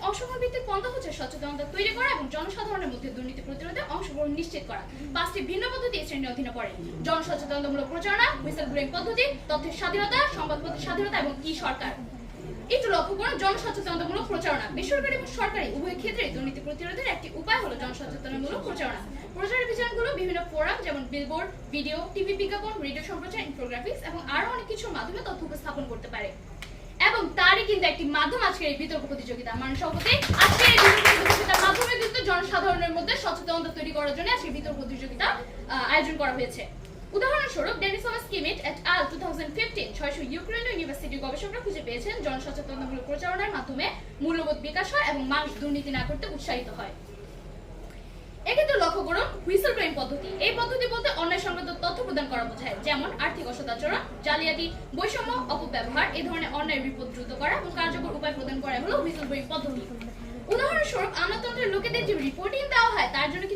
অংশগ্রহণ ভিত্তিক পন্থা হচ্ছে সচেতনতা তৈরি করা এবং জনসাধারণের মধ্যে দুর্নীতি প্রতিরোধে অংশগ্রহণ নিশ্চিত করা। 5টি ভিন্ন পদ্ধতি এই শ্রেণীর অধীনে পড়ে: জনসচেতনতামূলক প্রচারণা, হুইসেল ব্লোয়িং পদ্ধতি, তথ্যের স্বাধীনতা, সংবাদপত্রের স্বাধীনতা এবং ই-সরকার। একটু লক্ষ্য করুন, জনসচেতনতামূলক প্রচারণা বেসরকারি এবং সরকারি উভয় ক্ষেত্রেই দুর্নীতি প্রতিরোধের একটি উপায় হলো জনসচেতনতামূলক প্রচারণা। প্রচারের বিধানগুলো বিভিন্ন ফোরাম যেমন বিলবোর্ড, ভিডিও, টিভি বিজ্ঞাপন, রেডিও সম্প্রচার, ইনফোগ্রাফিক্স এবং আরো অনেক কিছুর মাধ্যমে তথ্য উপস্থাপন করতে পারে। এবং তারই কিন্তু একটি মাধ্যম আজকের এই বিতর্ক প্রতিযোগিতা। মাননীয় সভাপতি, আজকের এই বিতর্ক প্রতিযোগিতার মাধ্যমে কিন্তু জনসাধারণের মধ্যে সচেতনতা তৈরি করার জন্য আজকের বিতর্ক প্রতিযোগিতা আয়োজন করা হয়েছে। উদাহরণস্বরূপ ডেনিসোভাস কিমিট এট আল 2015 600 ইউক্রেনীয় ইউনিভার্সিটির গবেষকরা খুঁজে পেয়েছেন জনসচেতনতামূলক প্রচারণার মাধ্যমে মূল্যবোধ বিকাশ হয় এবং মানুষ দুর্নীতি না করতে উৎসাহিত হয়। এক্ষেত্রে লক্ষ্য করুন হুইসেল ব্লোয়িং পদ্ধতি। এই পদ্ধতি বলতে অন্যায় সংক্রান্ত তথ্য প্রদান করা বোঝায়, যেমন আর্থিক অসদাচরণ, জালিয়াতি, বৈষম্য, অপব্যবহার, এই ধরনের অন্যায় রিপোর্ট দ্রুত করা এবং কার্যকর উপায় প্রদান করা হলো হুইসেল ব্লোয়িং পদ্ধতি। উদাহরণস্বরূপ আমলাতন্ত্রের লোকেদের যে রিপোর্টিং দেওয়া হয় তার জন্য কিন্তু